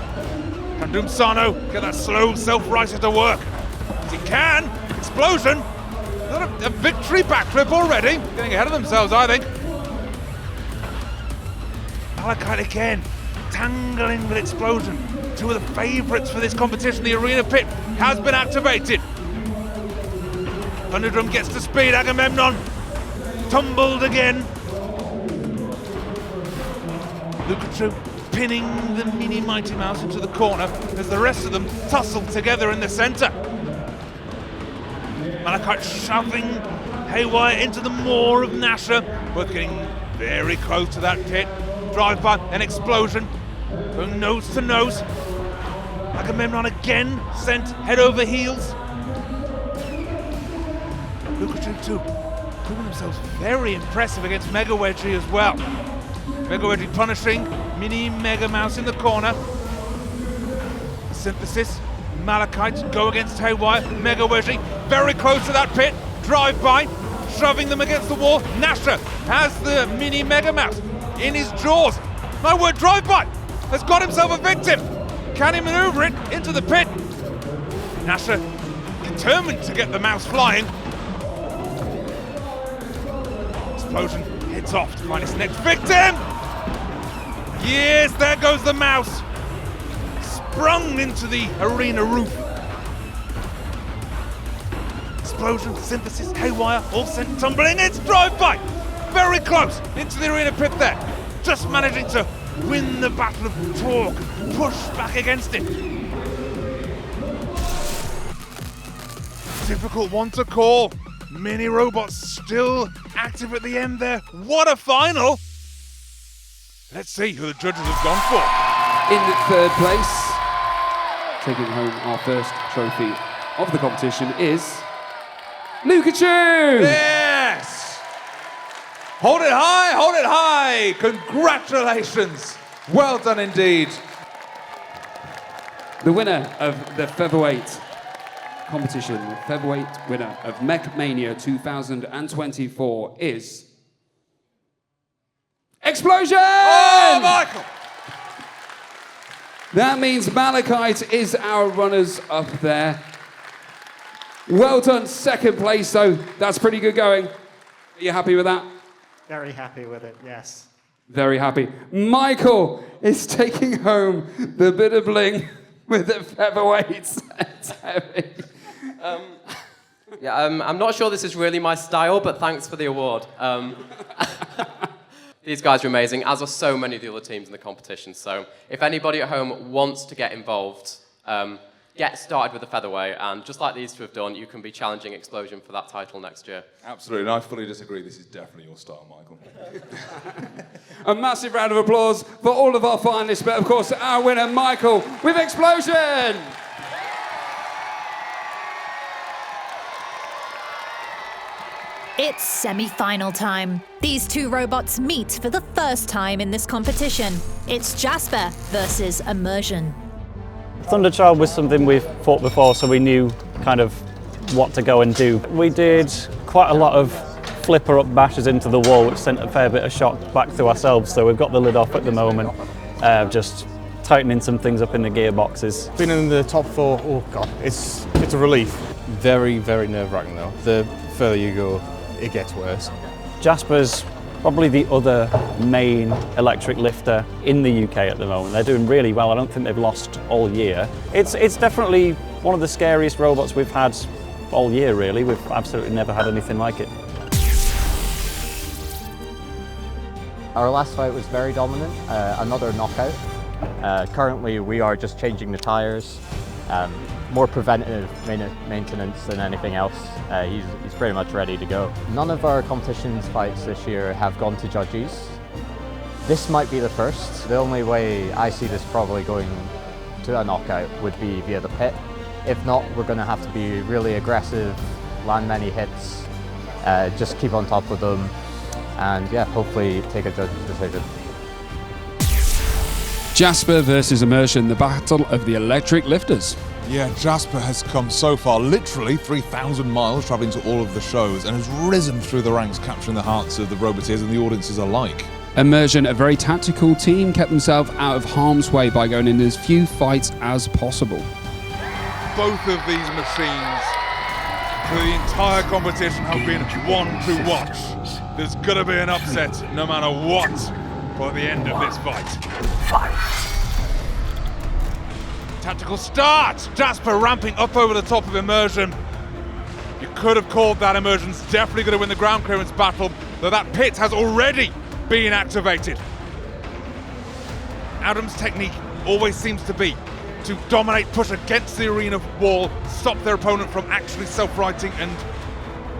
Can Doomsano get that slow self-riser to work? As he can. Explosion. A victory backflip already. Getting ahead of themselves, I think. Malachite again. Tangling with Explosion. Two of the favourites for this competition. The arena pit has been activated. Thunderdrum gets to speed. Agamemnon tumbled again. Lukachu pinning the mini Mighty Mouse into the corner as the rest of them tussle together in the centre. Malachite shoving Haywire into the maw of Nasher, both getting very close to that pit. Drive-by, an explosion, going nose to nose. Agamemnon again sent head over heels. Lukachu too, proving themselves very impressive against Mega Wedgie as well. Mega Wedgie punishing Mini Mega Mouse in the corner. Synthesis, Malachite go against Haywire. Mega Wedgie very close to that pit. Drive-by, shoving them against the wall. Nasher has the Mini Mega Mouse in his jaws. My word, Drive-by has got himself a victim. Can he maneuver it into the pit? Nasher determined to get the mouse flying. Explosion heads off to find its next victim. Yes, there goes the mouse. Sprung into the arena roof. Explosion, Synthesis, Haywire, all sent tumbling. It's Drive-by! Very close into the arena pit there. Just managing to win the battle of torque, push back against it. Difficult one to call. Mini robots still active at the end there. What a final! Let's see who the judges have gone for. In third place, taking home our first trophy of the competition is Lukachu! Yes! Hold it high, hold it high! Congratulations! Well done indeed. The winner of the featherweight competition, the featherweight winner of MechMania 2024 is... Explosion! Oh, Michael! That means Malachite is our runners up there. Well done, second place, though. That's pretty good going. Are you happy with that? Very happy with it, yes. Very happy. Michael is taking home the bit of bling with the featherweights. It's heavy. I'm not sure this is really my style, but thanks for the award. These guys are amazing, as are so many of the other teams in the competition. So if anybody at home wants to get involved, get started with the featherweight, and just like these two have done, you can be challenging Explosion for that title next year. Absolutely, and I fully disagree. This is definitely your style, Michael. A massive round of applause for all of our finalists, but of course our winner, Michael, with Explosion! It's semi-final time. These two robots meet for the first time in this competition. It's Jasper versus Immersion. Thunderchild was something we've fought before, so we knew kind of what to go and do. We did quite a lot of flipper up bashes into the wall, which sent a fair bit of shock back to ourselves, so we've got the lid off at the moment, just tightening some things up in the gearboxes. Being in the top four, oh god, it's a relief. Very, very nerve-wracking though. The further you go, it gets worse. Jasper's probably the other main electric lifter in the UK at the moment. They're doing really well. I don't think they've lost all year. It's definitely one of the scariest robots we've had all year, really. We've absolutely never had anything like it. Our last fight was very dominant, another knockout. Currently we are just changing the tyres, more preventative maintenance than anything else. He's pretty much ready to go. None of our competitions fights this year have gone to judges. This might be the first. The only way I see this probably going to a knockout would be via the pit. If not, we're going to have to be really aggressive, land many hits, just keep on top of them, and yeah, hopefully take a judge's decision. Jasper versus Immersion, the battle of the electric lifters. Yeah, Jasper has come so far, literally 3,000 miles, travelling to all of the shows, and has risen through the ranks, capturing the hearts of the roboteers and the audiences alike. Immersion, a very tactical team, kept themselves out of harm's way by going in as few fights as possible. Both of these machines for the entire competition have been one to watch. There's going to be an upset no matter what for the end of this fight. Tactical start! Jasper ramping up over the top of Immersion. You could have called that Immersion's definitely going to win the ground clearance battle, though that pit has already been activated. Adam's technique always seems to be to dominate, push against the arena wall, stop their opponent from actually self-righting and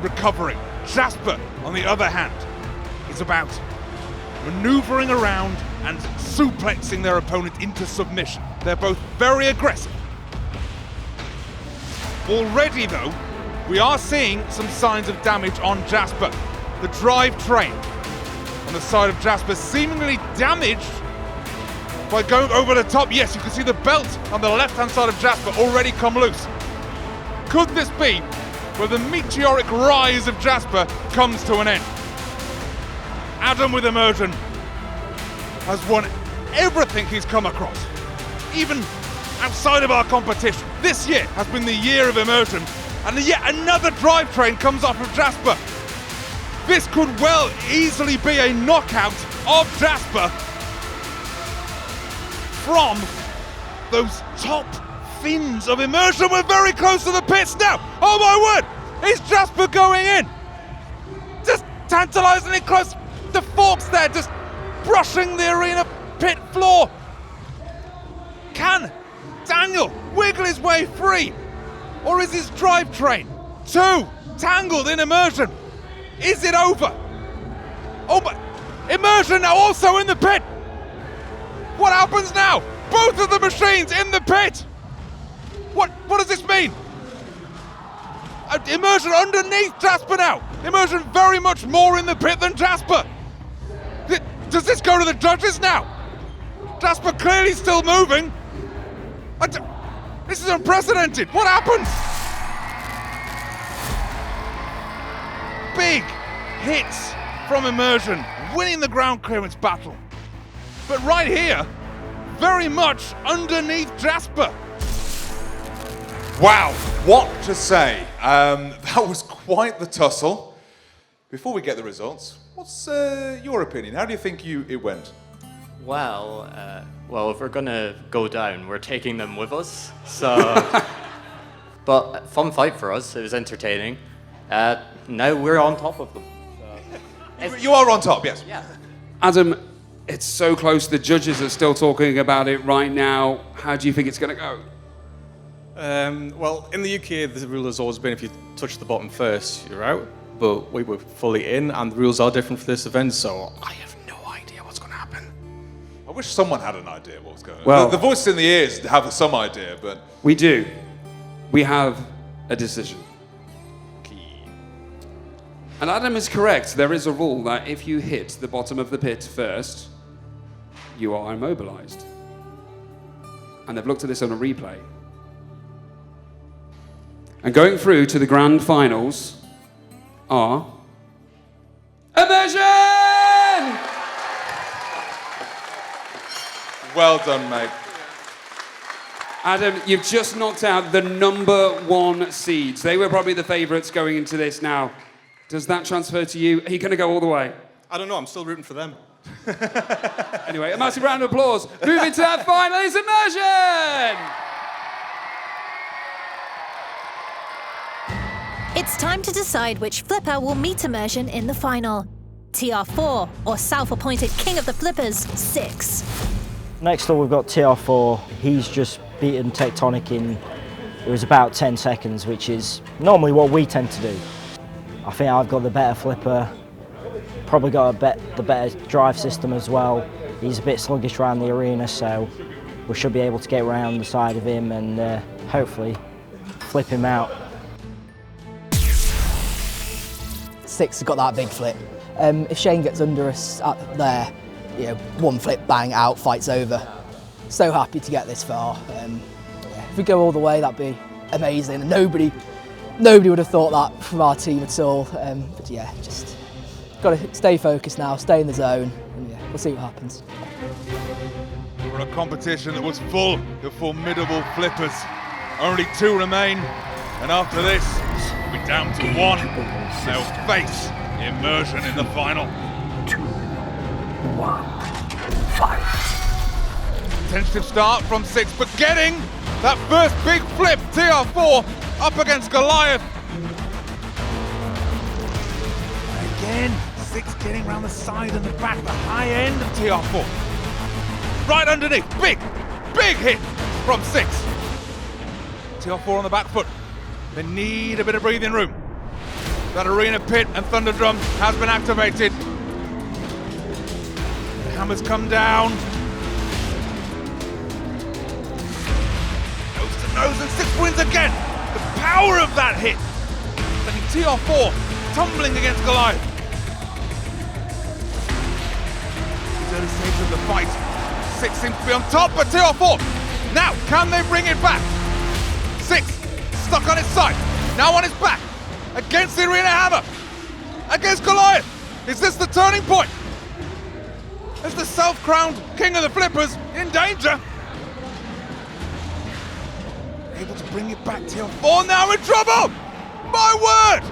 recovering. Jasper, on the other hand, is about maneuvering around and suplexing their opponent into submission. They're both very aggressive. Already though, we are seeing some signs of damage on Jasper. The drivetrain on the side of Jasper seemingly damaged by going over the top. Yes, you can see the belt on the left-hand side of Jasper already come loose. Could this be where the meteoric rise of Jasper comes to an end? Adam with immersion has won everything he's come across, even outside of our competition. This year has been the year of immersion, and yet another drivetrain comes off of Jasper. This could well easily be a knockout of Jasper from those top fins of immersion. We're very close to the pits now. Oh my word, is Jasper going in? Just tantalizingly close. The forks there just brushing the arena pit floor. Can Daniel wiggle his way free? Or is his drivetrain too tangled in immersion? Is it over? Oh, but immersion now also in the pit. What happens now? Both of the machines in the pit. What does this mean? Immersion underneath Jasper now. Immersion very much more in the pit than Jasper. Does this go to the judges now? Jasper clearly still moving. This is unprecedented. What happened? Big hits from immersion, winning the ground clearance battle. But right here, very much underneath Jasper. Wow, what to say? That was quite the tussle. Before we get the results, what's your opinion? How do you think it went? Well, if we're gonna go down, we're taking them with us. So, but fun fight for us. It was entertaining. Now we're on top of them. So. You are on top, yes. Yeah. Adam, it's so close. The judges are still talking about it right now. How do you think it's going to go? Well, in the UK, the rule has always been if you touch the bottom first, you're out. But we were fully in, and the rules are different for this event, so I have no idea what's going to happen. I wish someone had an idea what was going on. Well, the voice in the ears have some idea, but... We do. We have a decision. And Adam is correct. There is a rule that if you hit the bottom of the pit first, you are immobilized. And they've looked at this on a replay. And going through to the grand finals are... Immersion! Well done, mate. Adam, you've just knocked out the #1 seeds. They were probably the favourites going into this now. Does that transfer to you? Are you going to go all the way? I don't know, I'm still rooting for them. Anyway, a massive round of applause. Moving to that final is Immersion! It's time to decide which flipper will meet Immersion in the final. TR4, or self-appointed king of the flippers, 6. Next up we've got TR4. He's just beaten Tectonic in, it was about 10 seconds, which is normally what we tend to do. I think I've got the better flipper, probably got the better drive system as well. He's a bit sluggish around the arena, so we should be able to get around the side of him and hopefully flip him out. 6 has got that big flip. If Shane gets under us up there, you know, one flip, bang, out, fight's over. So happy to get this far. If we go all the way, that'd be amazing. And nobody would have thought that from our team at all. But yeah, just got to stay focused now, stay in the zone, and yeah, we'll see what happens. For a competition that was full of formidable flippers, only 2 remain, and after this, we'll be down to 1. They'll face Immersion in the final. 2, 1, fight. Tentative start from 6, but getting that first big flip, TR4 up against Goliath. And again, 6 getting around the side and the back, the high end of TR4. right underneath. Big hit from 6. TR4 on the back foot. They need a bit of breathing room. That arena pit and thunder drum has been activated. The hammer's come down. Nose to nose and 6 wins again. The power of that hit. Sending TR4 tumbling against Goliath. These early stages of the fight. 6 seems to be on top, but TR4. Now, can they bring it back? 6 stuck on its side. Now on its back. Against the arena hammer. Against Goliath. Is this the turning point? Is the self-crowned king of the flippers in danger? Able to bring it back. TR4 now in trouble. My word.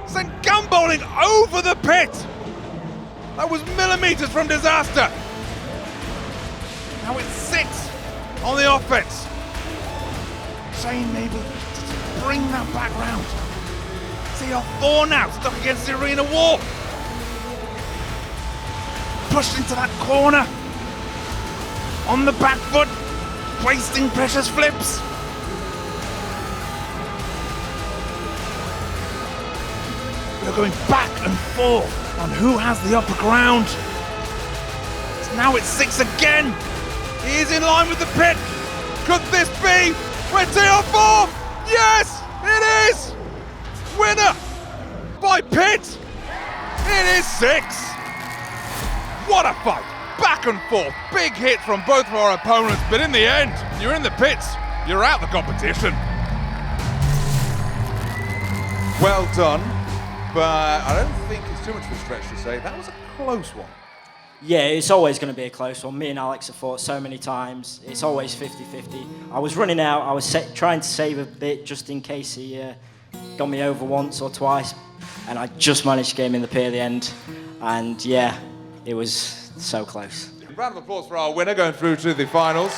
Sent gambolling over the pit. That was millimeters from disaster. Now it's 6 on the offense. Shane able to bring that back round. TR4 now stuck against the arena wall. Pushed into that corner. On the back foot, wasting precious flips. They're going back and forth on who has the upper ground. So now it's 6 again. He is in line with the pit. Could this be where TR4? Yes, it is. Winner by pit. It is 6. What a fight. Back and forth. Big hit from both of our opponents, but in the end, you're in the pits. You're out the competition. Well done, but I don't think it's too much of a stretch to say that was a close one. Yeah, it's always going to be a close one. Me and Alex have fought so many times. It's always 50-50. I was running out. I was trying to save a bit just in case he got me over once or twice. And I just managed to get him in the pit at the end. And yeah, it was so close. Round of applause for our winner going through to the finals.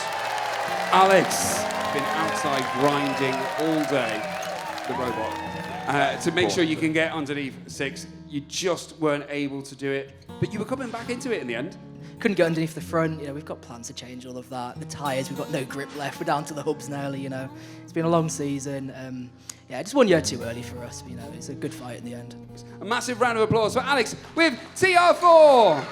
Alex, been outside grinding all day, the robot, to make sure you can get underneath 6. You just weren't able to do it, but you were coming back into it in the end. Couldn't get underneath the front. You know, we've got plans to change all of that. The tyres, we've got no grip left. We're down to the hubs nearly. You know, it's been a long season. Yeah, just 1 year too early for us. But, you know, it's a good fight in the end. A massive round of applause for Alex with TR4.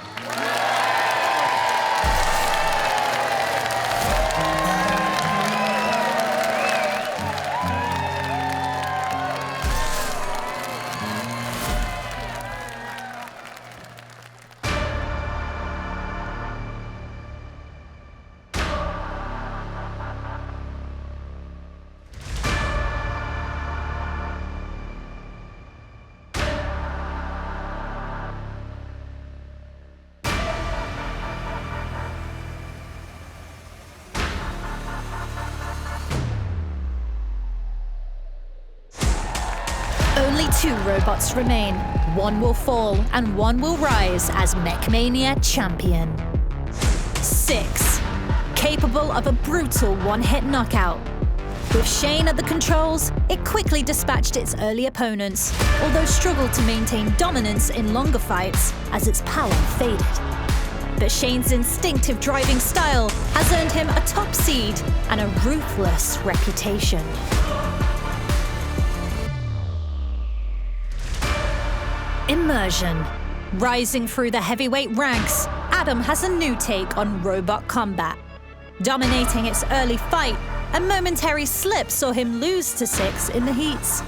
Only 2 robots remain. One will fall and one will rise as MechMania champion. 6. Capable of a brutal one-hit knockout. With Shane at the controls, it quickly dispatched its early opponents, although struggled to maintain dominance in longer fights as its power faded. But Shane's instinctive driving style has earned him a top seed and a ruthless reputation. Immersion. Rising through the heavyweight ranks, Adam has a new take on robot combat. Dominating its early fight, a momentary slip saw him lose to 6 in the heats.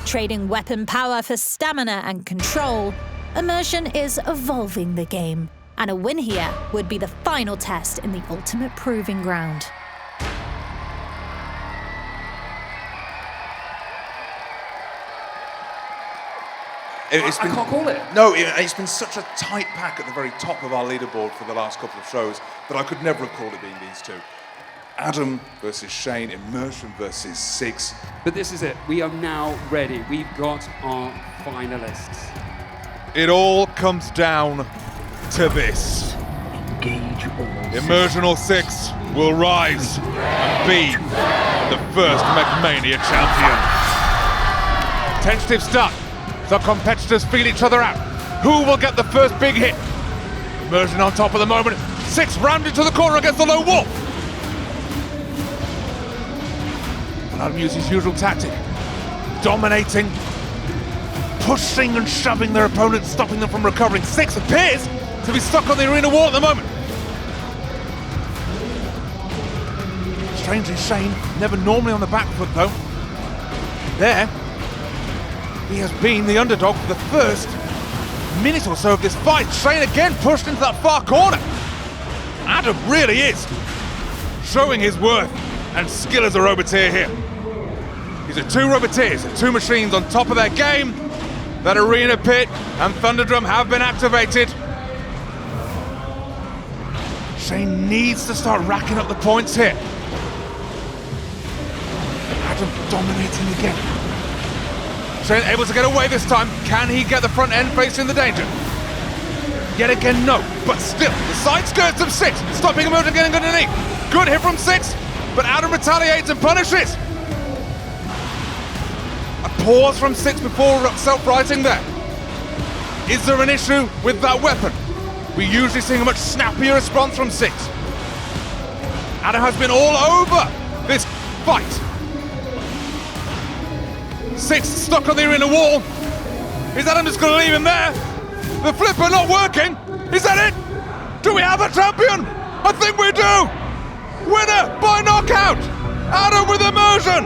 Trading weapon power for stamina and control, Immersion is evolving the game, and a win here would be the final test in the ultimate proving ground. I can't call it. No, it's been such a tight pack at the very top of our leaderboard for the last couple of shows that I could never have called it being these 2. Adam versus Shane, Immersion versus 6. But this is it. We are now ready. We've got our finalists. It all comes down to this. Engage all. Immersion or 6 will rise and be the first MechMania champion. Tentative start. The competitors feel each other out. Who will get the first big hit? Immersion on top at the moment. Six rammed into the corner against the low wall. And Adam uses his usual tactic. Dominating, pushing and shoving their opponents, stopping them from recovering. Six appears to be stuck on the arena wall at the moment. Strangely, Shane, never normally on the back foot though. There, he has been the underdog for the first minute or so of this fight. Shane again pushed into that far corner. Adam really is showing his worth and skill as a roboteer here. These are two roboteers and two machines on top of their game. That arena pit and Thunderdrum have been activated. Shane needs to start racking up the points here. Adam dominating again. Shane able to get away this time. Can he get the front end facing the danger? Yet again, no. But still, the side skirts of Six, stopping him out and getting underneath. Good hit from Six, but Adam retaliates and punishes. A pause from Six before self-righting there. Is there an issue with that weapon? We usually see a much snappier response from Six. Adam has been all over this fight. Six stuck on the arena wall. Is Adam just going to leave him there? The flipper not working. Is that it? Do we have a champion? I think we do. Winner by knockout. Adam with immersion.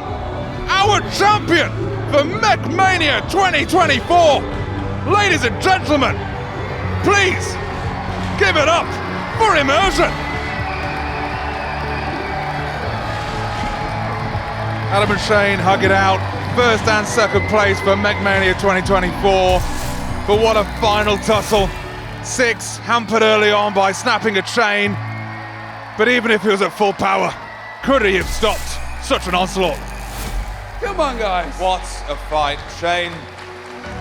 Our champion for MechMania 2024. Ladies and gentlemen, please give it up for immersion. Adam and Shane hug it out. First and second place for MechMania 2024. But what a final tussle. Six hampered early on by snapping a chain. But even if he was at full power, could he have stopped such an onslaught? Come on, guys. What a fight. Shane,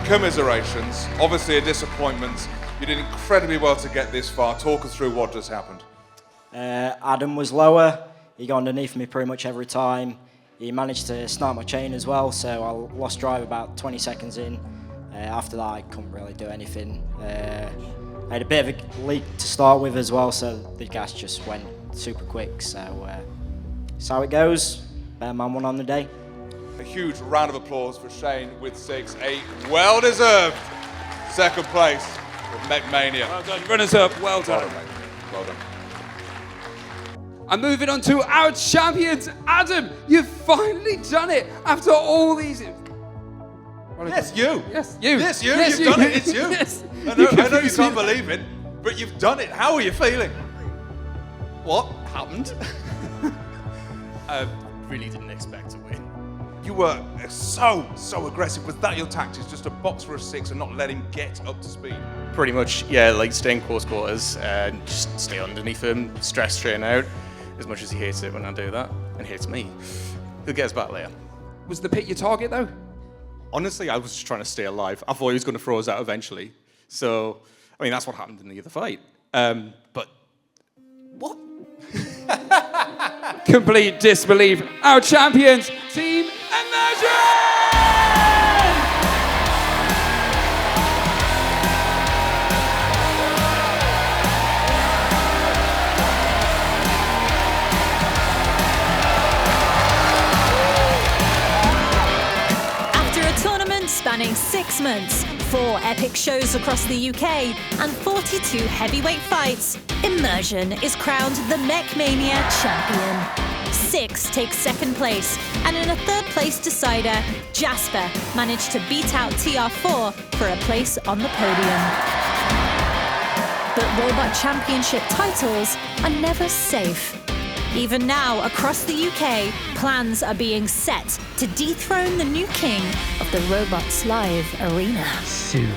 commiserations. Obviously a disappointment. You did incredibly well to get this far. Talk us through what just happened. Adam was lower. He got underneath me pretty much every time. He managed to snipe my chain as well, so I lost drive about 20 seconds in. After that, I couldn't really do anything. I had a bit of a leak to start with as well, so the gas just went super quick. So that's how it goes. Better man won on the day. A huge round of applause for Shane with Six. A well-deserved second place with MechMania. Well done, runners up, well done. Well done, mate. Well done. And moving on to our champions, Adam, you've finally done it after all these. Yes, you. Yes, you. Yes, you. Yes, You've done it. It's you. Yes. I know you can't believe it, but you've done it. How are you feeling? What happened? I really didn't expect to win. You were so aggressive. Was that your tactics? Just to box for a Six and not let him get up to speed? Pretty much, yeah, like stay in close quarters and just stay underneath him, stress strain out, as much as he hates it when I do that, and hates me. He'll get us back later. Was the pit your target, though? Honestly, I was just trying to stay alive. I thought he was going to throw us out eventually. So, I mean, that's what happened in the other fight. But what? Complete disbelief. Our champions, Team Immersion! Spanning 6 months, 4 epic shows across the UK, and 42 heavyweight fights, Immersion is crowned the MechMania champion. Six takes second place, and in a third place decider, Jasper managed to beat out TR4 for a place on the podium. But Robot Championship titles are never safe. Even now, across the UK, plans are being set to dethrone the new king of the Robots Live arena. Soon.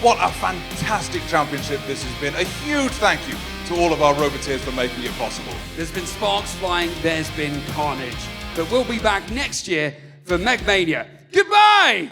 What a fantastic championship this has been. A huge thank you to all of our Roboteers for making it possible. There's been sparks flying, there's been carnage. But we'll be back next year for MechMania. Goodbye!